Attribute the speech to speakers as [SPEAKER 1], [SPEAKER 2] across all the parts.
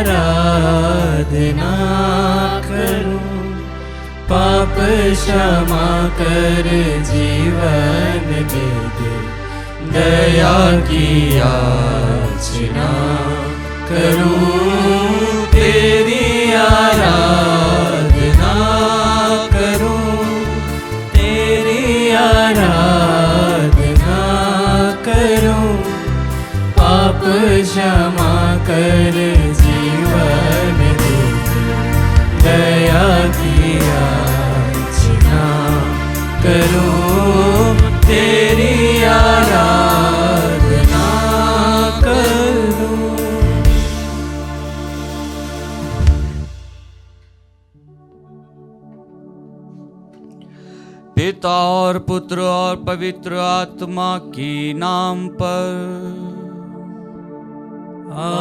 [SPEAKER 1] आराधना करूं, पाप क्षमा कर जीवन दे दे, दया की याचना करूं, तेरी आराधना करूं, तेरी आराधना करूं, पाप क्षमा कर जीवन दे दे, दया की याचना करूं, तेरी आराधना करूं।
[SPEAKER 2] पिता और पुत्र और पवित्र आत्मा की नाम पर
[SPEAKER 1] आमीन।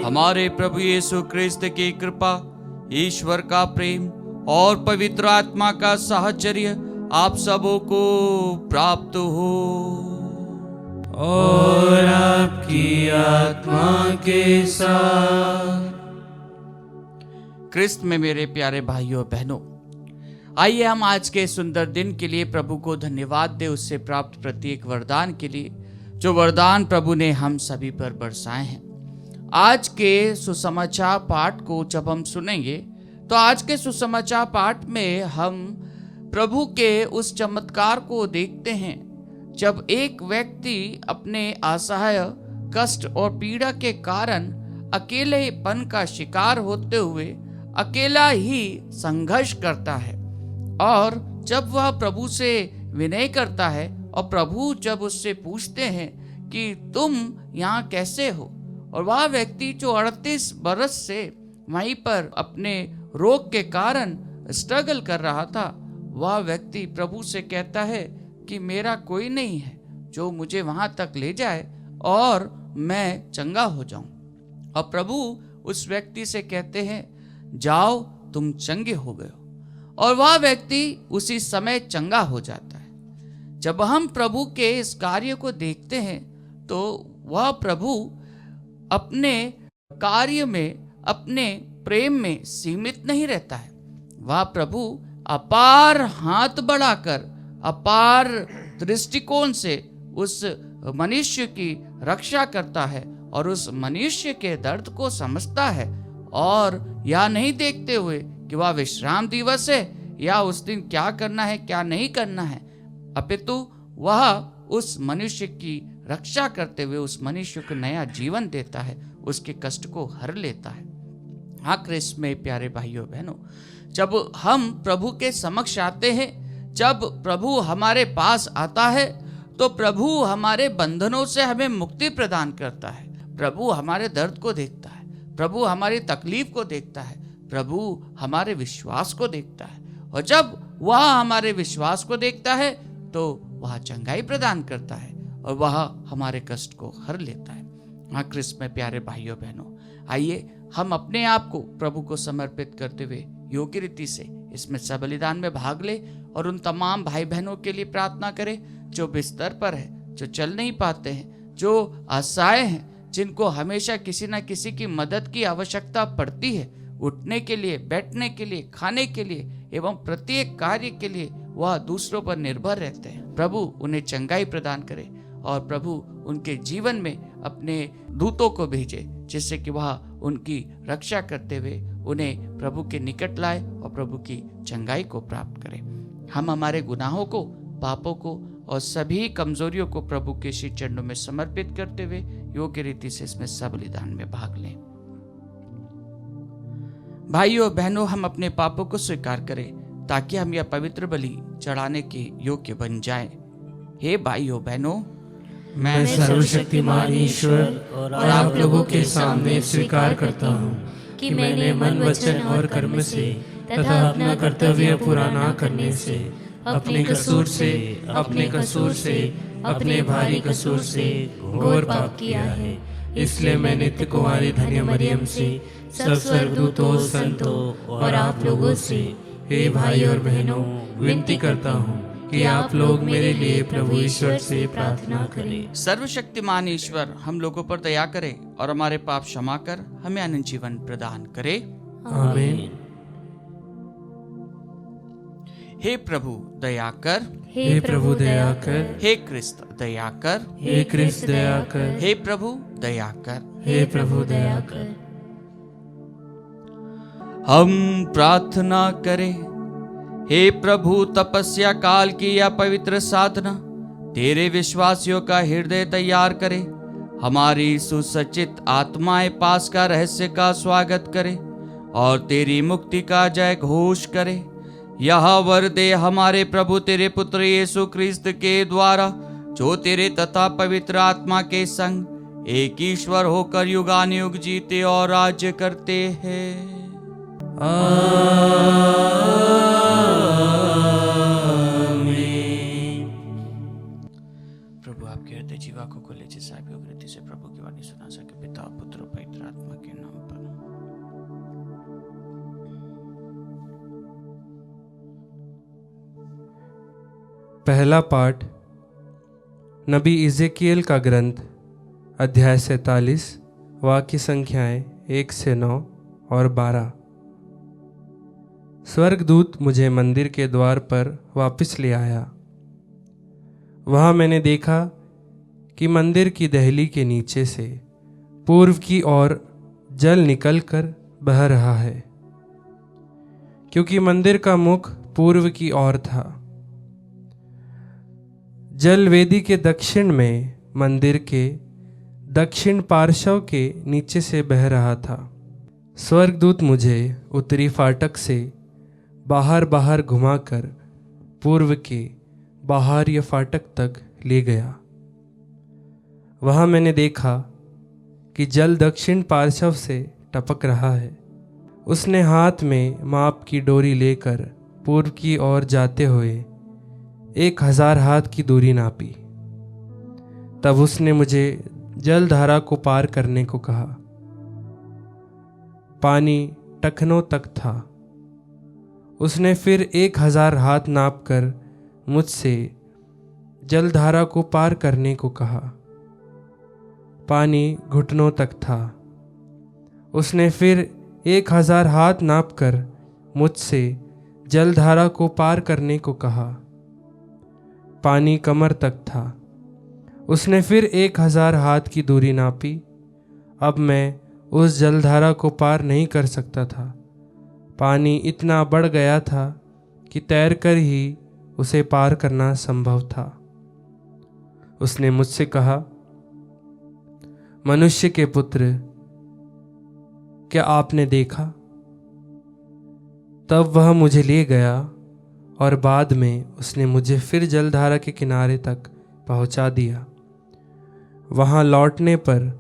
[SPEAKER 2] हमारे प्रभु यीशु क्रिस्त की कृपा, ईश्वर का प्रेम और पवित्र आत्मा का साहचर्य आप सबों को प्राप्त हो
[SPEAKER 1] और आपकी आत्मा के साथ।
[SPEAKER 2] क्रिस्त में मेरे प्यारे भाइयों और बहनों, आइए हम आज के सुंदर दिन के लिए प्रभु को धन्यवाद दें, उससे प्राप्त प्रत्येक वरदान के लिए जो वरदान प्रभु ने हम सभी पर बरसाए हैं। आज के सुसमाचार पाठ को जब हम सुनेंगे तो आज के सुसमाचार पाठ में हम प्रभु के उस चमत्कार को देखते हैं जब एक व्यक्ति अपने असहाय, कष्ट और पीड़ा के कारण अकेलेपन का शिकार होते हुए अकेला ही संघर्ष करता है, और जब वह प्रभु से विनय करता है और प्रभु जब उससे पूछते हैं कि तुम यहाँ कैसे हो, और वह व्यक्ति जो 38 बरस से वहीं पर अपने रोग के कारण स्ट्रगल कर रहा था, वह व्यक्ति प्रभु से कहता है कि मेरा कोई नहीं है जो मुझे वहां तक ले जाए और मैं चंगा हो जाऊं। और प्रभु उस व्यक्ति से कहते हैं जाओ तुम चंगे हो गए हो, और वह व्यक्ति उसी समय चंगा हो जाता है। जब हम प्रभु के इस कार्य को देखते हैं तो वह प्रभु अपने कार्य में, अपने प्रेम में सीमित नहीं रहता है। वह प्रभु अपार हाथ बढ़ाकर, अपार दृष्टिकोण से उस मनुष्य की रक्षा करता है और उस मनुष्य के दर्द को समझता है, और यह नहीं देखते हुए कि वह विश्राम दिवस है या उस दिन क्या करना है क्या नहीं करना है, अपितु वह उस मनुष्य की रक्षा करते हुए उस मनुष्य को नया जीवन देता है, उसके कष्ट को हर लेता है। हाँ क्रिस्त में प्यारे भाइयों बहनों, जब हम प्रभु के समक्ष आते हैं, जब प्रभु हमारे पास आता है तो प्रभु हमारे बंधनों से हमें मुक्ति प्रदान करता है। प्रभु हमारे दर्द को देखता है, प्रभु हमारी तकलीफ को देखता है, प्रभु हमारे विश्वास को देखता है, और जब वह हमारे विश्वास को देखता है तो वह चंगाई प्रदान करता है और वह हमारे कष्ट को हर लेता है। हाँ क्रिस्त में प्यारे भाइयों बहनों, आइए हम अपने आप को प्रभु को समर्पित करते हुए योग्य रीति से इसमें सबलिदान में भाग ले और उन तमाम भाई बहनों के लिए प्रार्थना करें जो बिस्तर पर है, जो चल नहीं पाते हैं, जो असहाय हैं, जिनको हमेशा किसी न किसी की मदद की आवश्यकता पड़ती है, उठने के लिए, बैठने के लिए, खाने के लिए एवं प्रत्येक कार्य के लिए वह दूसरों पर निर्भर रहते हैं। प्रभु उन्हें चंगाई प्रदान करे और प्रभु उनके जीवन में अपने दूतों को भेजे जिससे कि वह उनकी रक्षा करते हुए उन्हें प्रभु के निकट लाए और प्रभु की चंगाई को प्राप्त करें। हम हमारे गुनाहों को, पापों को और सभी कमजोरियों को प्रभु के श्री चरणों में समर्पित करते हुए योग्य रीति से इसमें सबलिदान में भाग लें। भाइयों बहनों, हम अपने पापों को स्वीकार करें ताकि हम यह पवित्र बलि चढ़ाने के योग्य बन जाएं। हे भाइयों बहनों,
[SPEAKER 1] मैं सर्वशक्तिमान ईश्वर और आप लोगों के सामने स्वीकार करता हूँ कि मैंने मन, वचन और कर्म से तथा अपना कर्तव्य पूरा न करने से, अपने कसूर से, अपने भारी कसूर से घोर पाप किया है। इसलिए मैं नित्य कुंवारी धन्य मरियम से, सब स्वर्गदूतों, संतों और आप लोगों से, हे भाई और बहनों, विनती करता हूँ कि आप लोग मेरे लिए प्रभु ईश्वर से प्रार्थना करें।
[SPEAKER 2] सर्वशक्तिमान ईश्वर हम लोगों पर दया करे और हमारे पाप क्षमा कर हमें अनंत जीवन प्रदान करे।
[SPEAKER 1] आमीन।
[SPEAKER 2] हे प्रभु दया कर,
[SPEAKER 1] हे प्रभु दया कर,
[SPEAKER 2] हे क्रिस्त दया कर,
[SPEAKER 1] हे क्रिस्त दया कर,
[SPEAKER 2] हे प्रभु दया कर,
[SPEAKER 1] हे प्रभु दया कर।
[SPEAKER 2] हम प्रार्थना करें। हे प्रभु, तपस्या काल की यह पवित्र साधना तेरे विश्वासियों का हृदय तैयार करे। हमारी सुसज्जित आत्माएं पास का रहस्य का स्वागत करे और तेरी मुक्ति का जय घोष करे। यह वर दे हमारे प्रभु तेरे पुत्र यीशु क्रिस्त के द्वारा, जो तेरे तथा पवित्र आत्मा के संग एक ईश्वर होकर युगानुयुग जीते और राज्य करते हैं। प्रभु आपके हृदय जीवा को खोले, जिससे आप योग्य रीति से प्रभु की वाणी सुना सके। पिता पुत्र पवित्र आत्मा के नाम पर।
[SPEAKER 3] पहला पाठ नबी इज़ेकिएल का ग्रंथ, अध्याय 47, वाक्य संख्याएं 1 से 9 और 12। स्वर्गदूत मुझे मंदिर के द्वार पर वापस ले आया। वहाँ मैंने देखा कि मंदिर की दहली के नीचे से पूर्व की ओर जल निकलकर बह रहा है, क्योंकि मंदिर का मुख पूर्व की ओर था। जल वेदी के दक्षिण में मंदिर के दक्षिण पार्श्व के नीचे से बह रहा था। स्वर्गदूत मुझे उत्तरी फाटक से बाहर घुमाकर पूर्व के बाहरी फाटक तक ले गया। वहाँ मैंने देखा कि जल दक्षिण पार्श्व से टपक रहा है। उसने हाथ में माप की डोरी लेकर पूर्व की ओर जाते हुए 1000 हाथ की दूरी नापी। तब उसने मुझे जलधारा को पार करने को कहा। पानी टखनों तक था। उसने फिर 1000 हाथ नापकर मुझसे जलधारा को पार करने को कहा। पानी घुटनों तक था। उसने फिर 1000 हाथ नापकर मुझसे जलधारा को पार करने को कहा। पानी कमर तक था। उसने फिर 1000 हाथ की दूरी नापी। अब मैं उस जलधारा को पार नहीं कर सकता था। पानी इतना बढ़ गया था कि तैरकर ही उसे पार करना संभव था। उसने मुझसे कहा, मनुष्य के पुत्र, क्या आपने देखा? तब वह मुझे ले गया और बाद में उसने मुझे फिर जलधारा के किनारे तक पहुंचा दिया। वहां लौटने पर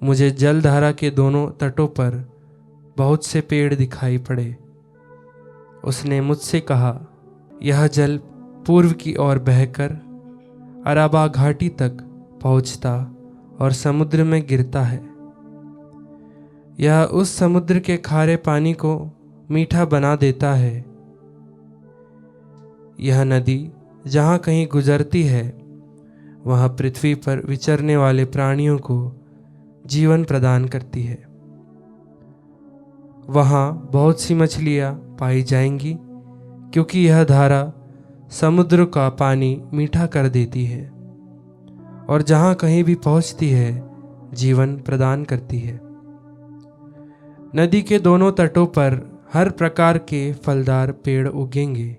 [SPEAKER 3] मुझे जलधारा के दोनों तटों पर बहुत से पेड़ दिखाई पड़े। उसने मुझसे कहा, यह जल पूर्व की ओर बहकर अराबा घाटी तक पहुंचता और समुद्र में गिरता है। यह उस समुद्र के खारे पानी को मीठा बना देता है। यह नदी जहाँ कहीं गुजरती है, वह पृथ्वी पर विचरने वाले प्राणियों को जीवन प्रदान करती है। वहाँ बहुत सी मछलियाँ पाई जाएंगी, क्योंकि यह धारा समुद्र का पानी मीठा कर देती है और जहाँ कहीं भी पहुँचती है जीवन प्रदान करती है। नदी के दोनों तटों पर हर प्रकार के फलदार पेड़ उगेंगे।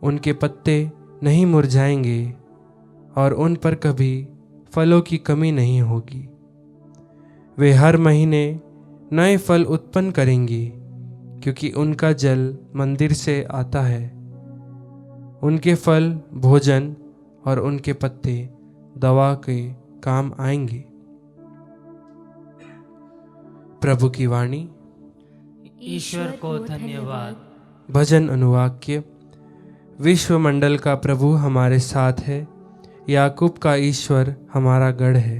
[SPEAKER 3] उनके पत्ते नहीं मुरझाएंगे और उन पर कभी फलों की कमी नहीं होगी। वे हर महीने नए फल उत्पन्न करेंगी, क्योंकि उनका जल मंदिर से आता है। उनके फल भोजन और उनके पत्ते दवा के काम आएंगे। प्रभु की वाणी।
[SPEAKER 1] ईश्वर को धन्यवाद।
[SPEAKER 3] भजन अनुवाक्य। विश्व मंडल का प्रभु हमारे साथ है, याकूब का ईश्वर हमारा गढ़ है।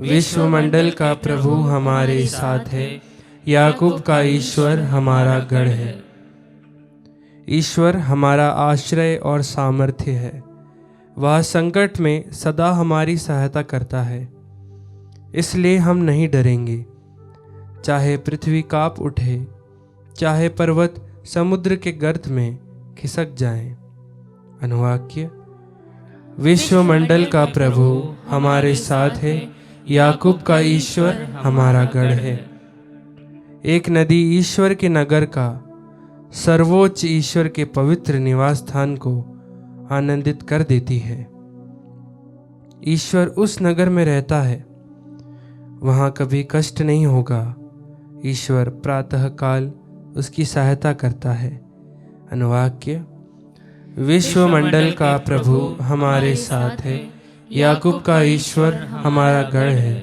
[SPEAKER 3] विश्व मंडल का प्रभु हमारे साथ है, याकूब का ईश्वर हमारा गढ़ है। ईश्वर हमारा आश्रय और सामर्थ्य है। वह संकट में सदा हमारी सहायता करता है, इसलिए हम नहीं डरेंगे। चाहे पृथ्वी कांप उठे, चाहे पर्वत समुद्र के गर्त में खिसक जाएं। अनुवाक्य। विश्वमंडल का प्रभु हमारे साथ है, याकूब का ईश्वर हमारा गढ़ है। एक नदी ईश्वर के नगर का, सर्वोच्च ईश्वर के पवित्र निवास स्थान को आनंदित कर देती है। ईश्वर उस नगर में रहता है, वहां कभी कष्ट नहीं होगा। ईश्वर प्रातः काल उसकी सहायता करता है। अनुवाक्य। विश्वमंडल का प्रभु हमारे साथ है, याकूब का ईश्वर हमारा गढ़ है।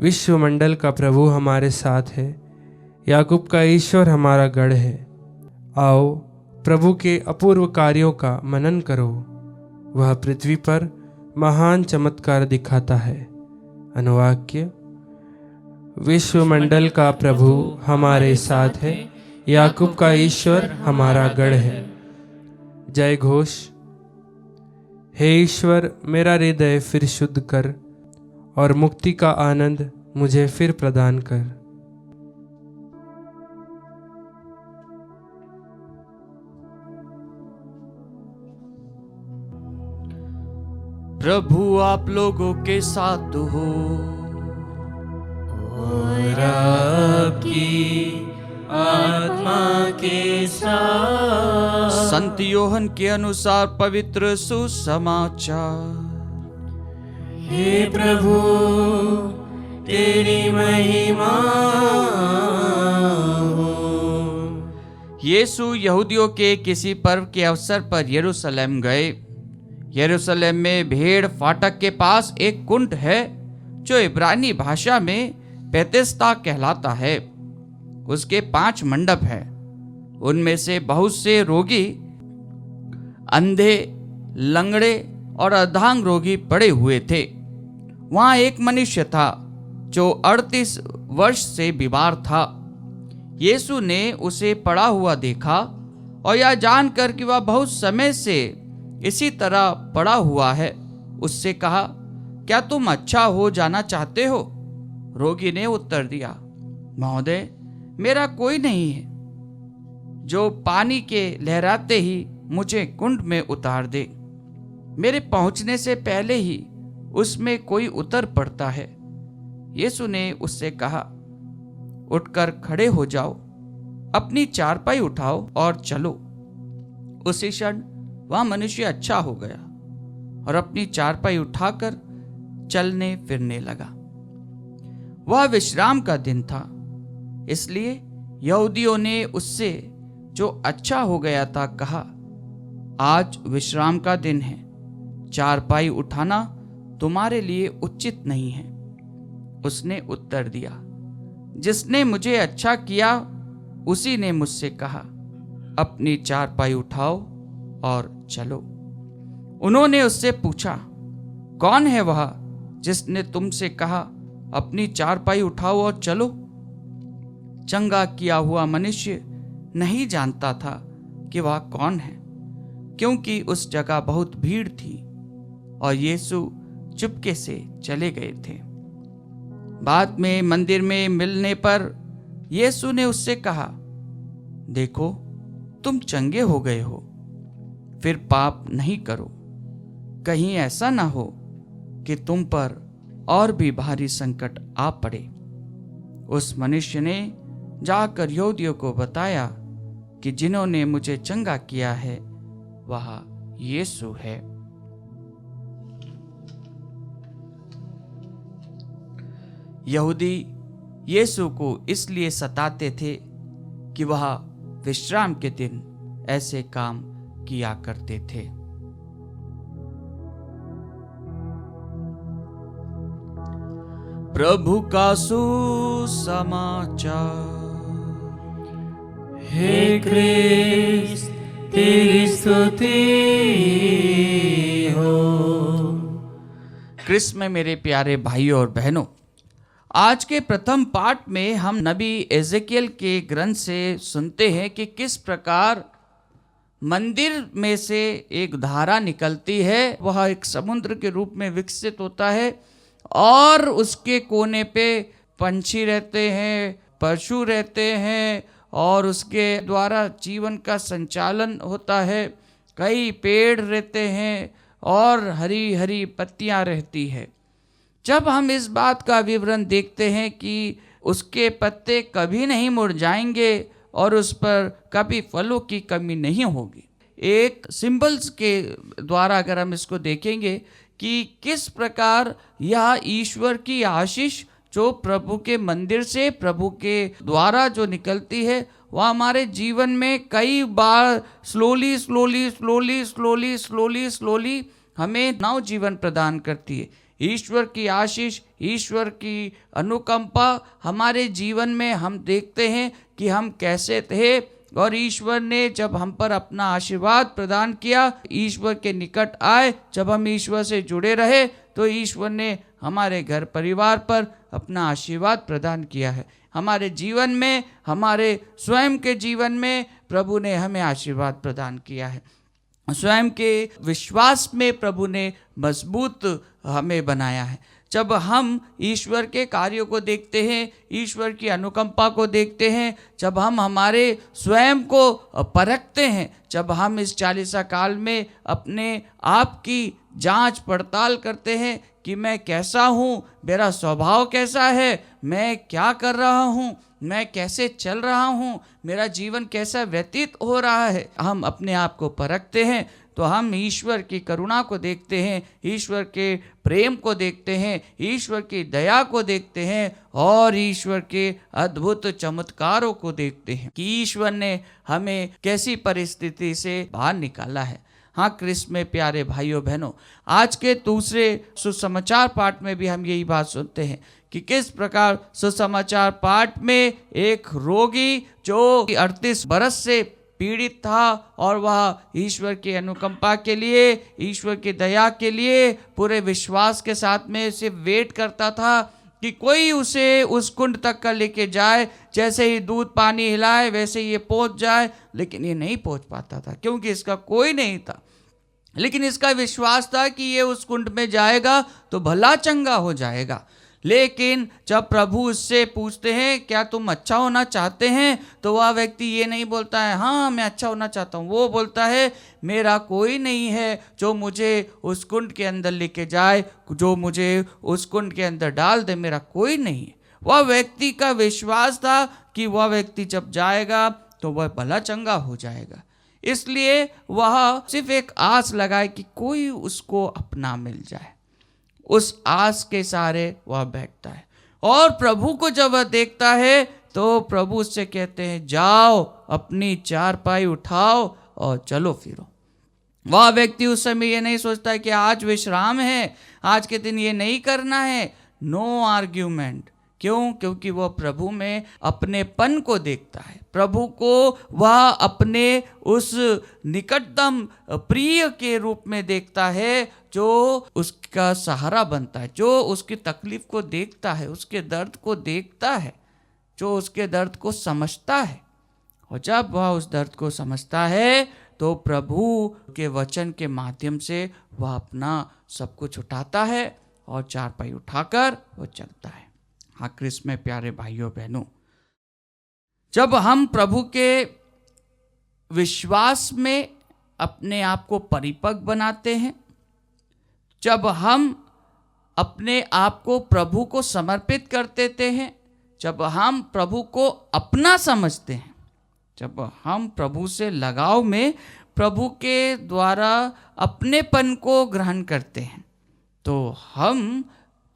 [SPEAKER 3] विश्वमंडल का प्रभु हमारे साथ है, याकूब का ईश्वर हमारा गढ़ है। आओ प्रभु के अपूर्व कार्यों का मनन करो। वह पृथ्वी पर महान चमत्कार दिखाता है। अनुवाक्य। विश्वमंडल का प्रभु हमारे साथ है, याकूब का ईश्वर हमारा गढ़ है। जय घोष। हे ईश्वर, मेरा हृदय फिर शुद्ध कर और मुक्ति का आनंद मुझे फिर प्रदान कर।
[SPEAKER 2] प्रभु आप लोगों के साथ हो
[SPEAKER 1] और आपकी आत्मा के साथ।
[SPEAKER 2] संत योहन के अनुसार पवित्र सुसमाचार।
[SPEAKER 1] हे प्रभु, तेरी महिमा हो।
[SPEAKER 2] यीशु यहूदियों के किसी पर्व के अवसर पर यरूशलेम गए। यरूशलेम में भेड़ फाटक के पास एक कुंड है जो इब्रानी भाषा में बेथेस्दा कहलाता है। उसके 5 मंडप हैं। उनमें से बहुत से रोगी, अंधे, लंगड़े और अर्धांग रोगी पड़े हुए थे। वहां एक मनुष्य था जो 38 वर्ष से बीमार था। यीशु ने उसे पड़ा हुआ देखा और यह जानकर कि वह बहुत समय से इसी तरह पड़ा हुआ है, उससे कहा, क्या तुम अच्छा हो जाना चाहते हो? रोगी ने उत्तर दिया, महोदय, मेरा कोई नहीं है जो पानी के लहराते ही मुझे कुंड में उतार दे। मेरे पहुंचने से पहले ही उसमें कोई उतर पड़ता है। यीशु ने उससे कहा, उठकर खड़े हो जाओ, अपनी चारपाई उठाओ और चलो। उसी क्षण वह मनुष्य अच्छा हो गया और अपनी चारपाई उठाकर चलने फिरने लगा। वह विश्राम का दिन था, इसलिए यहूदियों ने उससे जो अच्छा हो गया था कहा, आज विश्राम का दिन है, चारपाई उठाना तुम्हारे लिए उचित नहीं है। उसने उत्तर दिया, जिसने मुझे अच्छा किया उसी ने मुझसे कहा, अपनी चारपाई उठाओ और चलो। उन्होंने उससे पूछा, कौन है वह जिसने तुमसे कहा, अपनी चारपाई उठाओ और चलो? चंगा किया हुआ मनुष्य नहीं जानता था कि वह कौन है, क्योंकि उस जगह बहुत भीड़ थी और यीशु चुपके से चले गए थे। बाद में मंदिर में मिलने पर यीशु ने उससे कहा, देखो, तुम चंगे हो गए हो, फिर पाप नहीं करो, कहीं ऐसा ना हो कि तुम पर और भी भारी संकट आ पड़े। उस मनुष्य ने जाकर यहूदियों को बताया कि जिन्होंने मुझे चंगा किया है वह यीशु है। यहूदी यीशु को इसलिए सताते थे कि वह विश्राम के दिन ऐसे काम किया करते थे। प्रभु का सुसमाचार।
[SPEAKER 1] हे क्रिस्त, तेरी स्तुति हो।
[SPEAKER 2] क्रिस्त में मेरे प्यारे भाइयों और बहनों, आज के प्रथम पाठ में हम नबी एजेकियल के ग्रंथ से सुनते हैं कि किस प्रकार मंदिर में से एक धारा निकलती है, वह एक समुद्र के रूप में विकसित होता है और उसके कोने पे पंछी रहते हैं, पशु रहते हैं और उसके द्वारा जीवन का संचालन होता है। कई पेड़ रहते हैं और हरी हरी पत्तियां रहती है। जब हम इस बात का विवरण देखते हैं कि उसके पत्ते कभी नहीं मुरझाएंगे और उस पर कभी फलों की कमी नहीं होगी, एक सिंबल्स के द्वारा अगर हम इसको देखेंगे कि किस प्रकार यह ईश्वर की आशीष जो प्रभु के मंदिर से, प्रभु के द्वारा जो निकलती है, वह हमारे जीवन में कई बार slowly slowly slowly slowly slowly slowly हमें नव जीवन प्रदान करती है। ईश्वर की आशीष, ईश्वर की अनुकंपा हमारे जीवन में हम देखते हैं कि हम कैसे थे और ईश्वर ने जब हम पर अपना आशीर्वाद प्रदान किया, ईश्वर के निकट आए, जब हम ईश्वर से जुड़े रहे तो ईश्वर ने हमारे घर परिवार पर अपना आशीर्वाद प्रदान किया है। हमारे जीवन में, हमारे स्वयं के जीवन में प्रभु ने हमें आशीर्वाद प्रदान किया है। स्वयं के विश्वास में प्रभु ने मजबूत हमें बनाया है। जब हम ईश्वर के कार्यों को देखते हैं, ईश्वर की अनुकंपा को देखते हैं, जब हम हमारे स्वयं को परखते हैं, जब हम इस 40 काल में अपने आप की जांच पड़ताल करते हैं कि मैं कैसा हूँ, मेरा स्वभाव कैसा है, मैं क्या कर रहा हूँ, मैं कैसे चल रहा हूँ, मेरा जीवन कैसा व्यतीत हो रहा है, हम अपने आप को परखते हैं तो हम ईश्वर की करुणा को देखते हैं, ईश्वर के प्रेम को देखते हैं, ईश्वर की दया को देखते हैं और ईश्वर के अद्भुत चमत्कारों को देखते हैं कि ईश्वर ने हमें कैसी परिस्थिति से बाहर निकाला है। हाँ, क्रिस्त में प्यारे भाइयों बहनों, आज के दूसरे सुसमाचार पाठ में भी हम यही बात सुनते हैं कि किस प्रकार सुसमाचार पाठ में एक रोगी जो 38 बरस से पीड़ित था और वह ईश्वर की अनुकंपा के लिए, ईश्वर की दया के लिए पूरे विश्वास के साथ में उसे वेट करता था कि कोई उसे उस कुंड तक का लेके जाए, जैसे ही दूध पानी हिलाए वैसे ये पहुंच जाए, लेकिन ये नहीं पहुंच पाता था क्योंकि इसका कोई नहीं था। लेकिन इसका विश्वास था कि ये उस कुंड में जाएगा तो भला चंगा हो जाएगा। लेकिन जब प्रभु उससे पूछते हैं क्या तुम अच्छा होना चाहते हैं, तो वह व्यक्ति ये नहीं बोलता है हाँ मैं अच्छा होना चाहता हूँ, वो बोलता है मेरा कोई नहीं है जो मुझे उस कुंड के अंदर लेके जाए, जो मुझे उस कुंड के अंदर डाल दे, मेरा कोई नहीं है। वह व्यक्ति का विश्वास था कि वह व्यक्ति जब जाएगा तो वह भला चंगा हो जाएगा, इसलिए वह सिर्फ एक आस लगाए कि कोई उसको अपना मिल जाए। उस आस के सहारे वह बैठता है और प्रभु को जब वह देखता है तो प्रभु उससे कहते हैं जाओ अपनी चारपाई उठाओ और चलो फिरो। वह व्यक्ति उस समय ये नहीं सोचता कि आज विश्राम है, आज के दिन ये नहीं करना है। No argument. क्यों? क्योंकि वह प्रभु में अपनेपन को देखता है, प्रभु को वह अपने उस निकटतम प्रिय के रूप में देखता है जो उसका सहारा बनता है, जो उसकी तकलीफ को देखता है, उसके दर्द को देखता है, जो उसके दर्द को समझता है। और जब वह उस दर्द को समझता है तो प्रभु के वचन के माध्यम से वह अपना सब कुछ उठाता है और चारपाई उठाकर वो चलता है। हाँ, क्रिस्त में प्यारे भाइयों बहनों, जब हम प्रभु के विश्वास में अपने आप को परिपक्व बनाते हैं, जब हम अपने आप को प्रभु को समर्पित कर देते हैं, जब हम प्रभु को अपना समझते हैं, जब हम प्रभु से लगाव में प्रभु के द्वारा अपनेपन को ग्रहण करते हैं, तो हम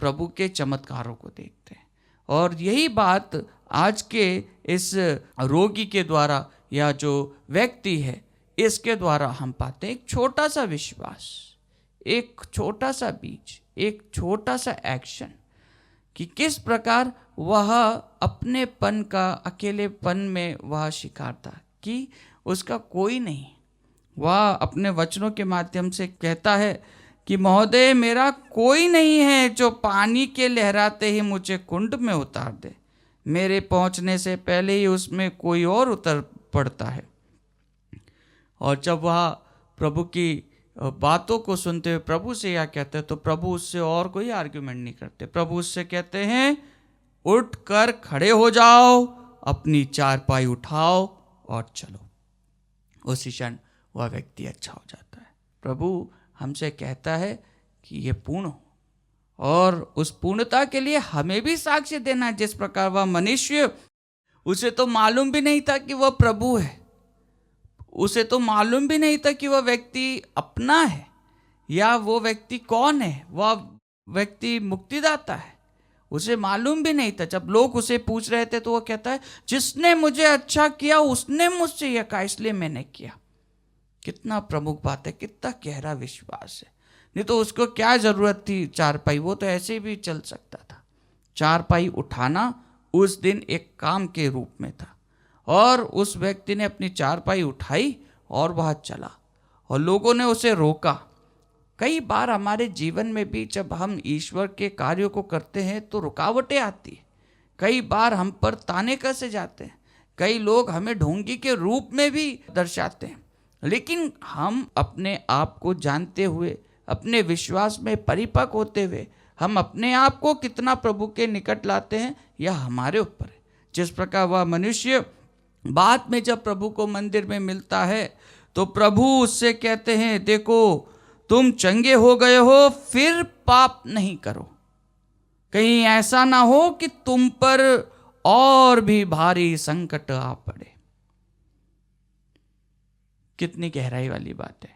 [SPEAKER 2] प्रभु के चमत्कारों को देखते हैं। और यही बात आज के इस रोगी के द्वारा या जो व्यक्ति है इसके द्वारा हम पाते हैं। एक छोटा सा विश्वास, एक छोटा सा बीज, एक छोटा सा एक्शन कि किस प्रकार वह अपनेपन का, अकेलेपन में वह शिकार था कि उसका कोई नहीं। वह अपने वचनों के माध्यम से कहता है कि महोदय मेरा कोई नहीं है जो पानी के लहराते ही मुझे कुंड में उतार दे, मेरे पहुंचने से पहले ही उसमें कोई और उतर पड़ता है। और जब वह प्रभु की बातों को सुनते हुए प्रभु से यह कहते हैं तो प्रभु उससे और कोई आर्ग्यूमेंट नहीं करते। प्रभु उससे कहते हैं उठ कर खड़े हो जाओ, अपनी चारपाई उठाओ और चलो। उसी क्षण वह व्यक्ति अच्छा हो जाता है। प्रभु हमसे कहता है कि ये पूर्ण हो, और उस पूर्णता के लिए हमें भी साक्ष्य देना है। जिस प्रकार वह मनुष्य, उसे तो मालूम भी नहीं था कि वह प्रभु है, उसे तो मालूम भी नहीं था कि वह व्यक्ति अपना है या वो व्यक्ति कौन है, वह व्यक्ति मुक्तिदाता है, उसे मालूम भी नहीं था। जब लोग उसे पूछ रहे थे तो वह कहता है जिसने मुझे अच्छा किया उसने मुझसे यह कहा इसलिए मैंने किया। कितना प्रमुख बात है, कितना गहरा विश्वास है। नहीं तो उसको क्या जरूरत थी चारपाई, वो तो ऐसे भी चल सकता था। चारपाई उठाना उस दिन एक काम के रूप में था, और उस व्यक्ति ने अपनी चारपाई उठाई और वह चला, और लोगों ने उसे रोका। कई बार हमारे जीवन में भी जब हम ईश्वर के कार्यों को करते हैं तो रुकावटें आती हैं। कई बार हम पर ताने कसे जाते हैं, कई लोग हमें ढोंगी के रूप में भी दर्शाते हैं, लेकिन हम अपने आप को जानते हुए, अपने विश्वास में परिपक्व होते हुए, हम अपने आप को कितना प्रभु के निकट लाते हैं यह हमारे ऊपर है। जिस प्रकार वह मनुष्य बाद में जब प्रभु को मंदिर में मिलता है तो प्रभु उससे कहते हैं देखो तुम चंगे हो गए हो, फिर पाप नहीं करो, कहीं ऐसा ना हो कि तुम पर और भी भारी संकट आ पड़े। कितनी गहराई वाली बात है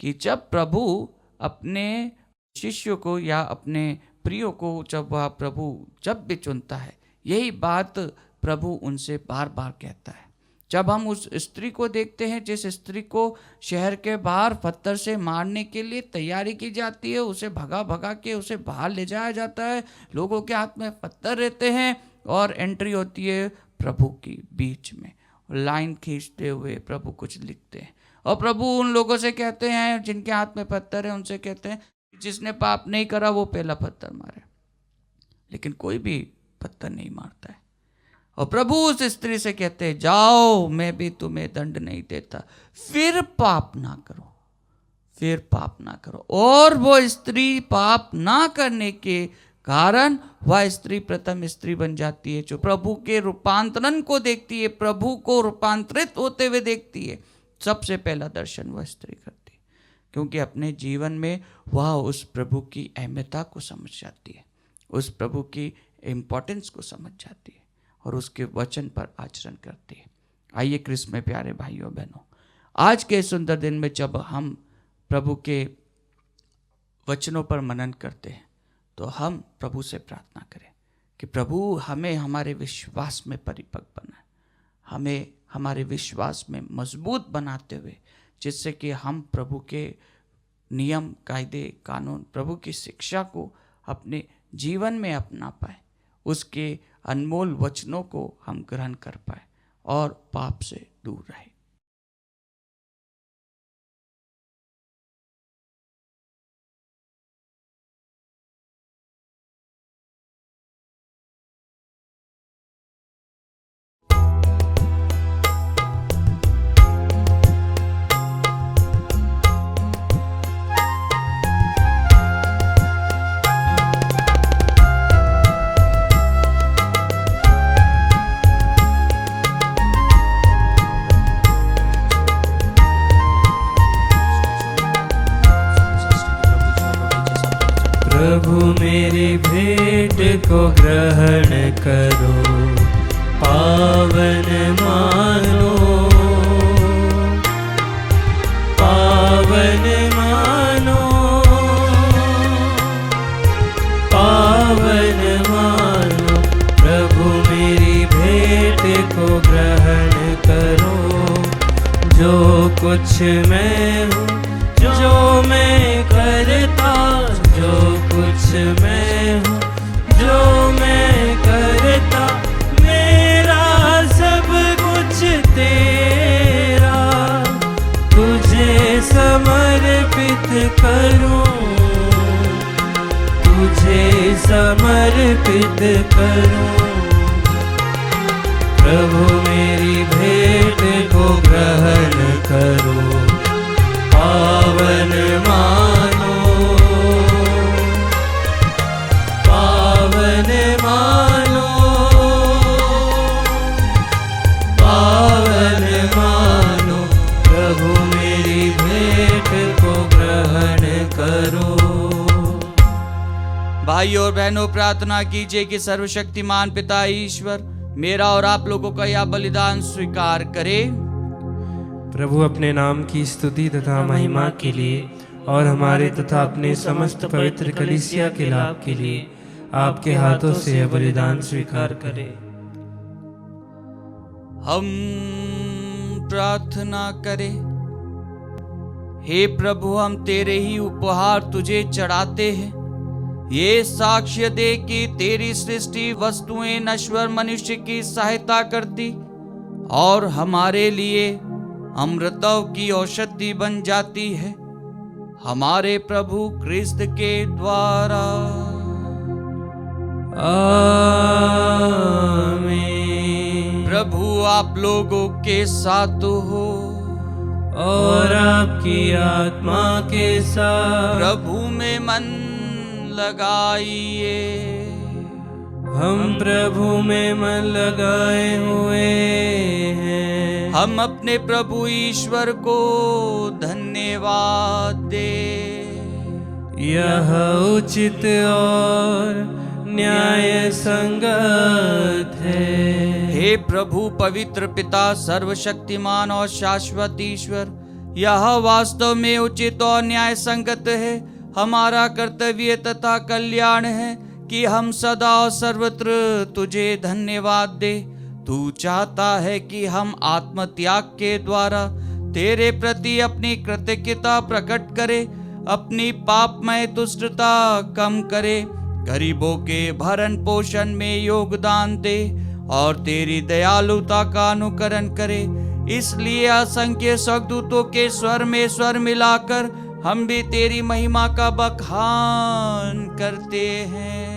[SPEAKER 2] कि जब प्रभु अपने शिष्यों को या अपने प्रियो को जब वह प्रभु जब भी चुनता है, यही बात प्रभु उनसे बार बार कहता है। जब हम उस स्त्री को देखते हैं जिस स्त्री को शहर के बाहर पत्थर से मारने के लिए तैयारी की जाती है, उसे भगा भगा के उसे बाहर ले जाया जाता है, लोगों के हाथ में पत्थर रहते हैं और एंट्री होती है प्रभु की बीच में, लाइन खींचते हुए प्रभु कुछ लिखते हैं, और प्रभु उन लोगों से कहते हैं जिनके हाथ में पत्थर है, उनसे कहते हैं जिसने पाप नहीं करा वो पहला पत्थर मारे, लेकिन कोई भी पत्थर नहीं मारता है। और प्रभु उस स्त्री से कहते हैं जाओ, मैं भी तुम्हें दंड नहीं देता, फिर पाप ना करो, फिर पाप ना करो। और वो स्त्री पाप ना करने के कारण वह स्त्री प्रथम स्त्री बन जाती है जो प्रभु के रूपांतरण को देखती है, प्रभु को रूपांतरित होते हुए देखती है। सबसे पहला दर्शन वह स्त्री करती है, क्योंकि अपने जीवन में वह उस प्रभु की अहमियता को समझ जाती है, उस प्रभु की इम्पोर्टेंस को समझ जाती है और उसके वचन पर आचरण करती है। आइए क्रिस्त में प्यारे भाइयों बहनों, आज के सुंदर दिन में जब हम प्रभु के वचनों पर मनन करते हैं तो हम प्रभु से प्रार्थना करें कि प्रभु हमें हमारे विश्वास में परिपक्व बनाए, हमें हमारे विश्वास में मजबूत बनाते हुए, जिससे कि हम प्रभु के नियम कायदे कानून, प्रभु की शिक्षा को अपने जीवन में अपना पाए, उसके अनमोल वचनों को हम ग्रहण कर पाए और पाप से दूर रहे।
[SPEAKER 3] प्रभु मेरी भेंट को ग्रहण करो, पावन मानो, पावन मानो, पावन मानो। प्रभु मेरी भेंट को ग्रहण करो, जो कुछ मैं हूँ, जो मैं करता, जो कुछ मैं हूँ, जो मैं करता, मेरा सब कुछ तेरा, तुझे समर्पित करूँ, तुझे समर्पित करूँ। प्रभु मेरी भेंट को ग्रहण करो।
[SPEAKER 2] भाइयों और बहनों, प्रार्थना कीजिए कि सर्वशक्तिमान पिता ईश्वर मेरा और आप लोगों का यह बलिदान स्वीकार करे।
[SPEAKER 3] प्रभु अपने नाम की स्तुति तथा महिमा के लिए और हमारे तथा अपने समस्त पवित्र कलीसिया के लाभ के लिए आपके हाथों से यह बलिदान स्वीकार करें।
[SPEAKER 2] हम प्रार्थना करें। हे प्रभु, हम तेरे ही उपहार तुझे चढ़ाते हैं। ये साक्ष्य दे कि तेरी सृष्टि वस्तुएं नश्वर मनुष्य की सहायता करती और हमारे लिए अमृतों की औषधि बन जाती है। हमारे प्रभु क्रिस्त के द्वारा। आमीन। प्रभु आप लोगों के साथ हो
[SPEAKER 3] और आपकी आत्मा के साथ।
[SPEAKER 2] प्रभु में मन लगाइए।
[SPEAKER 3] हम प्रभु में मन लगाए हुए हैं।
[SPEAKER 2] हम अपने प्रभु ईश्वर को धन्यवाद दे।
[SPEAKER 3] यह उचित और न्याय संगत है।
[SPEAKER 2] हे प्रभु पवित्र पिता, सर्वशक्तिमान और शाश्वत ईश्वर, यह वास्तव में उचित और न्याय संगत है। हमारा कर्तव्य तथा कल्याण है कि हम सदा और सर्वत्र तुझे धन्यवाद दे। तू चाहता है कि हम आत्मत्याग के द्वारा तेरे प्रति अपनी कृतज्ञता प्रकट करें, अपनी पापमय दुष्टता कम करे, गरीबों के भरण पोषण में योगदान दे और तेरी दयालुता का अनुकरण करे। इसलिए असंख्य स्वर्गदूतों के स्वर में स्वर मिलाकर हम भी तेरी महिमा का बखान करते हैं।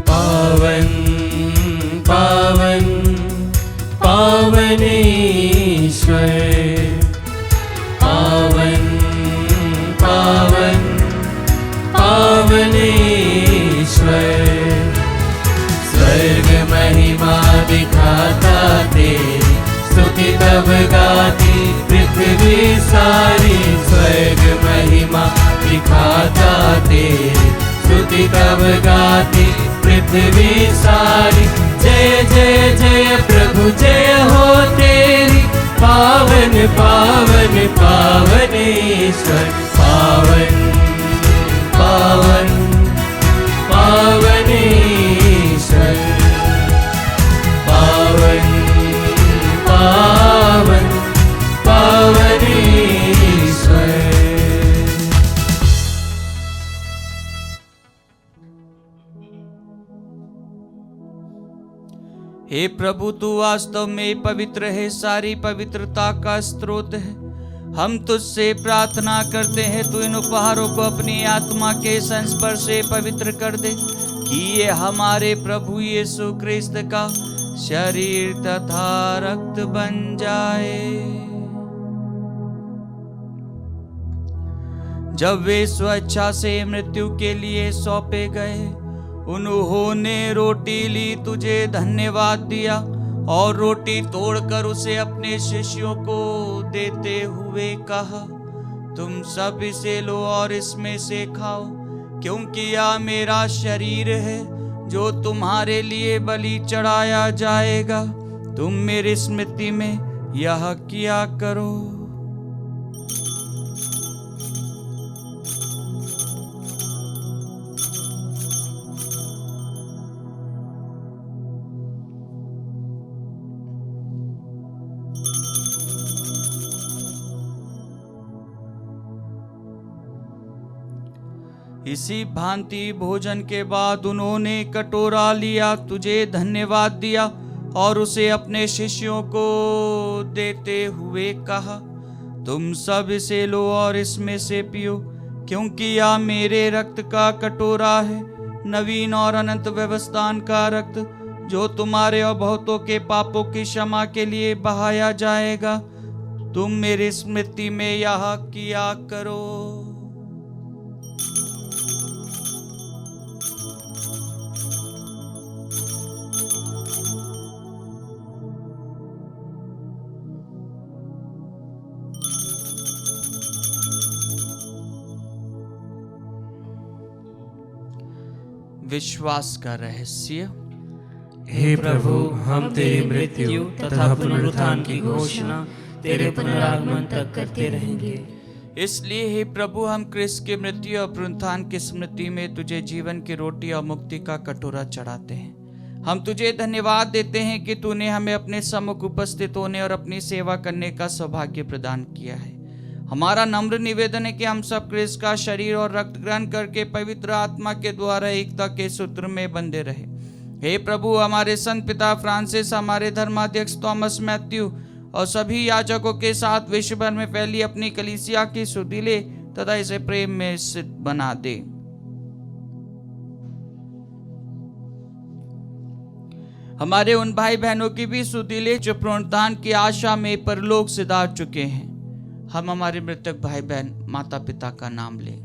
[SPEAKER 3] पावन पावन पावन ईश्वर, पावन पावन पावन ईश्वर। स्वर्ग महिमा दिखाता तेरी स्तुति तब गाती पृथ्वी सारी। स्वर्ग महिमा दिखाता तेरी स्तुति तब गाती पृथ्वी सारी। जय जय जय प्रभु जय हो तेरी, पावन पावन पावन ईश्वर। पावन पावन पावन ईश्वर, पावन पावन पावन ईश्वर।
[SPEAKER 2] हे प्रभु, तू वास्तव में पवित्र है, सारी पवित्रता का स्रोत है। हम तुझसे प्रार्थना करते हैं, तू इन उपहारों को अपनी आत्मा के संस्पर्श से पवित्र कर दे, कि ये हमारे प्रभु यीशु क्रिस्त का शरीर तथा रक्त बन जाए। जब वे स्वेच्छा से मृत्यु के लिए सौंपे गए, उन्होंने रोटी ली, तुझे धन्यवाद दिया और रोटी तोड़कर उसे अपने शिष्यों को देते हुए कहा, तुम सब इसे लो और इसमें से खाओ, क्योंकि यह मेरा शरीर है जो तुम्हारे लिए बलि चढ़ाया जाएगा। तुम मेरी स्मृति में यह किया करो। इसी भांति भोजन के बाद उन्होंने कटोरा लिया, तुझे धन्यवाद दिया और उसे अपने शिष्यों को देते हुए कहा, तुम सब इसे लो और इसमें से पियो, क्योंकि यह मेरे रक्त का कटोरा है, नवीन और अनंत व्यवस्थान का रक्त, जो तुम्हारे और बहुतों के पापों की क्षमा के लिए बहाया जाएगा। तुम मेरी स्मृति में यह किया करो। विश्वास का रहस्य।
[SPEAKER 1] हे प्रभु, हम तेरी मृत्यु तथा पुनरुत्थान की घोषणा तेरे पुनरागमन तक करते रहेंगे।
[SPEAKER 2] इसलिए हे प्रभु, हम क्रिस्त की मृत्यु और पुनरुत्थान की स्मृति में तुझे जीवन की रोटी और मुक्ति का कटोरा चढ़ाते हैं। हम तुझे धन्यवाद देते हैं कि तूने हमें अपने सम्मुख उपस्थित होने और अपनी सेवा करने का सौभाग्य प्रदान किया है। हमारा नम्र निवेदन है कि हम सब क्रिस्त का शरीर और रक्त ग्रहण करके पवित्र आत्मा के द्वारा एकता के सूत्र में बंधे रहे। हे प्रभु, हमारे संत पिता फ्रांसिस, हमारे धर्माध्यक्ष थॉमस मैथ्यू और सभी याजकों के साथ विश्व भर में फैली अपनी कलीसिया की सुधि ले तथा इसे प्रेम में सिद्ध बना दे। हमारे उन भाई बहनों की भी सुधि ले जो पुनरुत्थान की आशा में परलोक सिधार चुके हैं। हम हमारे मृतक भाई बहन माता पिता का नाम लें।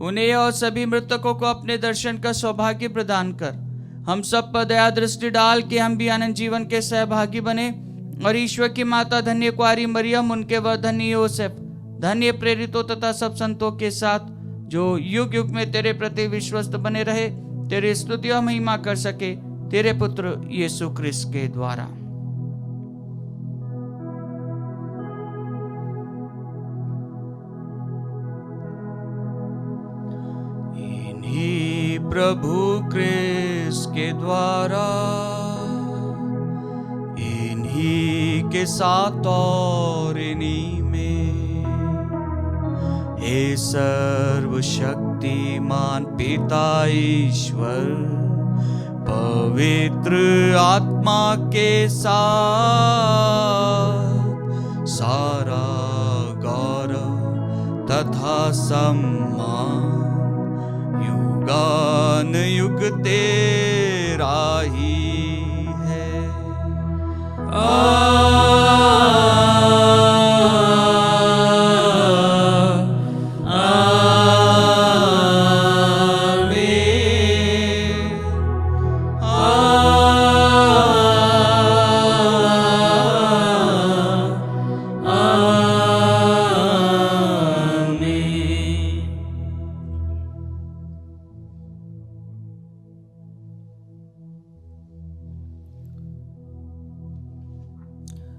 [SPEAKER 2] उन्हें और सभी मृतकों को अपने दर्शन का सौभाग्य प्रदान कर हम सब पर दया दृष्टि डाल के हम भी अनंत जीवन के सहभागी बने। और ईश्वर की माता धन्य कुंवारी मरियम, उनके वर धन्य योसेफ, धन्य प्रेरितों तथा सब संतों के साथ जो युग युग में तेरे प्रति विश्वस्त बने रहे, तेरी स्तुति और महिमा कर सके तेरे पुत्र यीशु क्रिस्त के द्वारा। इन्हीं प्रभु क्रिस्त के द्वारा, इन्हीं के साथ और इन्हीं में, हे सर्वशक्तिमान पिता ईश्वर, पवित्र आत्मा के साथ सारा गौरव तथा सम्मान युगान युग तेरा ही है।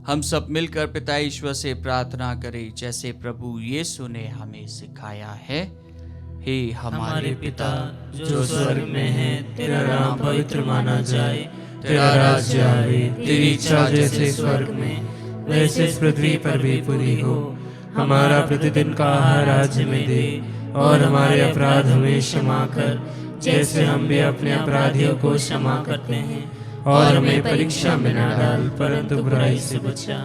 [SPEAKER 2] हम सब मिलकर पिता ईश्वर से प्रार्थना करें जैसे प्रभु यीशु ने हमें सिखाया है। हे हमारे पिता
[SPEAKER 1] जो स्वर्ग में है, तेरा नाम पवित्र माना जाए, तेरा राज्य आए, तेरी इच्छा जैसे स्वर्ग में वैसे इस पृथ्वी पर भी पूरी हो। हमारा प्रतिदिन का आहार आज हमें दे, और हमारे अपराध हमें क्षमा कर जैसे हम भी अपने अपराधियों को क्षमा करते हैं, और हमें परीक्षा में न डाल परंतु बुराई से बचा।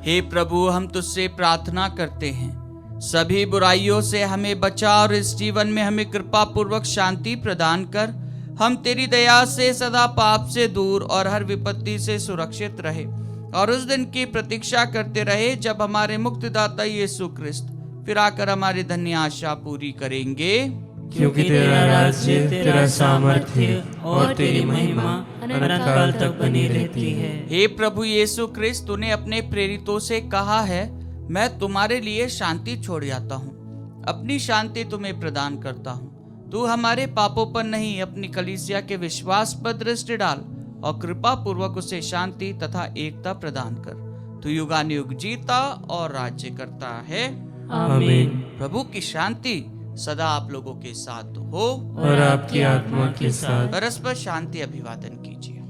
[SPEAKER 2] हे प्रभु, हम तुझसे प्रार्थना करते हैं सभी बुराइयों से हमें बचा और इस जीवन में हमें कृपा पूर्वक शांति प्रदान कर हम तेरी दया से सदा पाप से दूर और हर विपत्ति से सुरक्षित रहे, और उस दिन की प्रतीक्षा करते रहे जब हमारे मुक्तिदाता यीशु क्रिस्त फिर आकर हमारी धन्य आशा पूरी करेंगे।
[SPEAKER 1] क्योंकि तेरा राज्य, तेरा सामर्थ्य और तेरी महिमा अनंत काल तक बनी रहती है।
[SPEAKER 2] हे प्रभु यीशु क्रिस्त, तूने अपने प्रेरितों से कहा है, मैं तुम्हारे लिए शांति छोड़ जाता हूँ, अपनी शांति तुम्हें प्रदान करता हूँ। तू हमारे पापों पर नहीं, अपनी कलीसिया के विश्वास पर दृष्टि डाल और कृपा पूर्वक उसे शांति तथा एकता प्रदान कर। तू युगानुयुग जीता और राज्य करता है।
[SPEAKER 1] आमीन।
[SPEAKER 2] प्रभु की शांति सदा आप लोगों के साथ हो
[SPEAKER 1] और आपकी आत्मा के साथ।
[SPEAKER 2] परस्पर शांति अभिवादन कीजिए।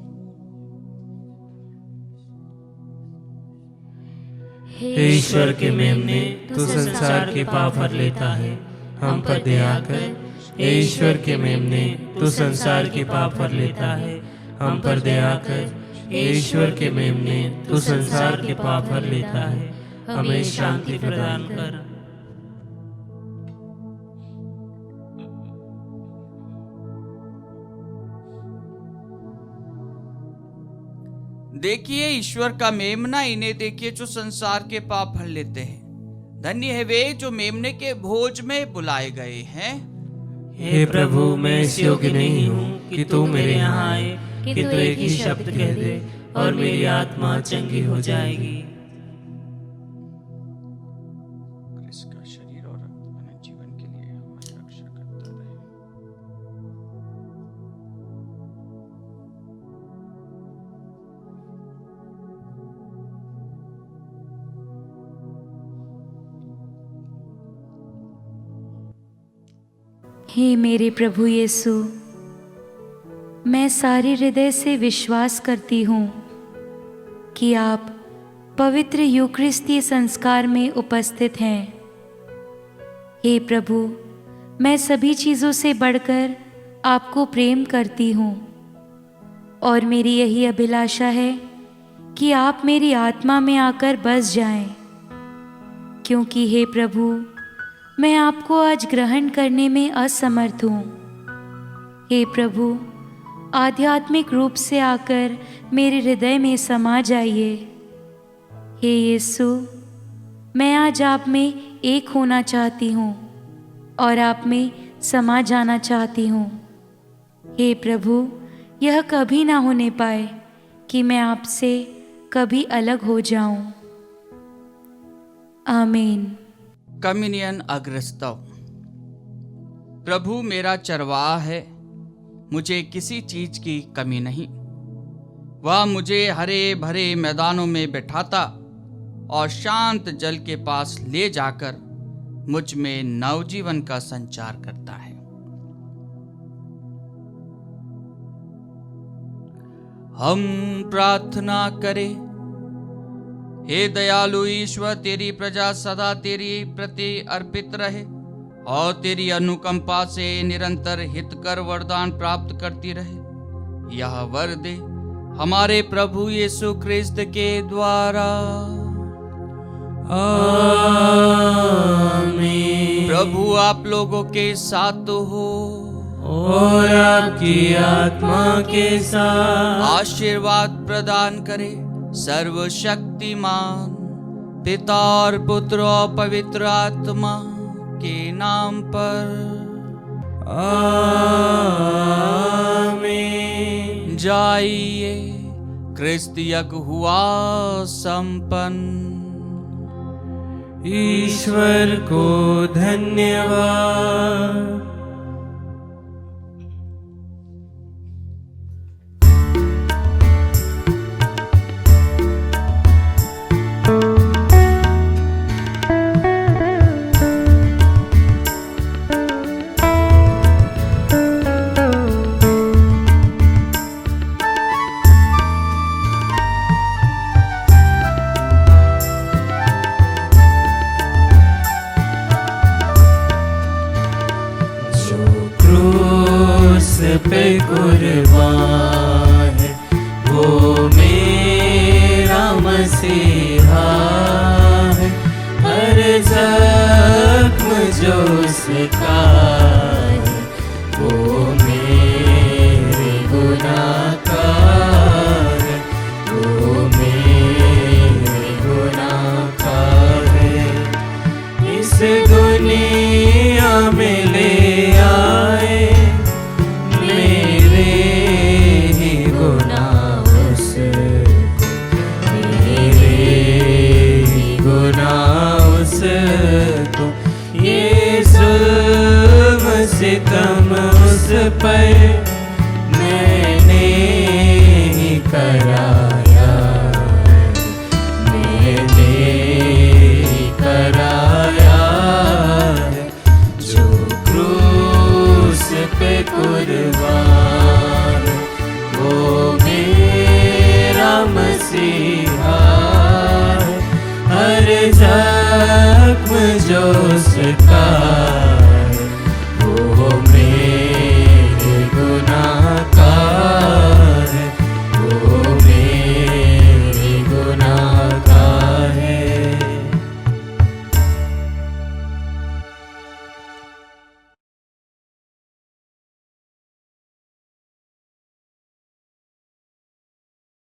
[SPEAKER 1] हे ईश्वर के मेमने, तू संसार के पाप हर लेता है, हम पर दया कर। हे ईश्वर के मेमने, तू संसार के पाप हर लेता है, हम पर दया कर। हे ईश्वर के मेमने, तू संसार के पाप हर लेता है, हमें शांति प्रदान कर।
[SPEAKER 2] देखिए ईश्वर का मेमना, इन्हें देखिए जो संसार के पाप हर लेते हैं। धन्य है वे जो मेमने के भोज में बुलाए गए हैं।
[SPEAKER 1] हे प्रभु, मैं इस योग्य नहीं हूँ कि तू मेरे यहाँ आए, कि तू एक ही शब्द कह दे और मेरी आत्मा चंगी हो जाएगी।
[SPEAKER 2] इसका शरीर और रक्त अनंत जीवन के लिए हमारी रक्षा करता रहे।
[SPEAKER 4] हे मेरे प्रभु यीशु, मैं सारे हृदय से विश्वास करती हूँ कि आप पवित्र यूकरिस्तीय संस्कार में उपस्थित हैं। हे प्रभु, मैं सभी चीज़ों से बढ़कर आपको प्रेम करती हूँ और मेरी यही अभिलाषा है कि आप मेरी आत्मा में आकर बस जाएं, क्योंकि हे प्रभु, मैं आपको आज ग्रहण करने में असमर्थ हूँ। हे प्रभु, आध्यात्मिक रूप से आकर मेरे हृदय में समा जाइए। हे यीशु, मैं आज आप में एक होना चाहती हूँ और आप में समा जाना चाहती हूँ। हे प्रभु, यह कभी ना होने पाए कि मैं आपसे कभी अलग हो जाऊं। आमीन।
[SPEAKER 2] कम्युनियन अग्रस्तव। प्रभु मेरा चरवाहा है, मुझे किसी चीज की कमी नहीं। वह मुझे हरे भरे मैदानों में बैठाता और शांत जल के पास ले जाकर मुझ में नवजीवन का संचार करता है। हम प्रार्थना करें। हे दयालु ईश्वर, तेरी प्रजा सदा तेरी प्रति अर्पित रहे और तेरी अनुकंपा से निरंतर हितकर वरदान प्राप्त करती रहे। यह वर दे हमारे प्रभु यीशु क्रिस्त के द्वारा।
[SPEAKER 1] आमीन।
[SPEAKER 2] प्रभु आप लोगों के साथ हो
[SPEAKER 1] और आपकी आत्मा के साथ।
[SPEAKER 2] आशीर्वाद प्रदान करे सर्वशक्तिमान पिता और पुत्र और पवित्र आत्मा के नाम पर।
[SPEAKER 1] आमीन।
[SPEAKER 2] जाइए, क्रिस्त यज्ञ हुआ संपन्न।
[SPEAKER 1] ईश्वर को धन्यवाद। पे कुर्बान है वो मेरा मसीहा है। हर जख्म जो उसका है वो मेरे गुनाह का है, वो मेरे गुनाह का है। इस दुनिया में ले आए सितम उस पर मैंने ही कराया, मैंने ही कराया। जो क्रूस पे कुर्बान वो मेरा मसीहा है। हर जख्म जो उसका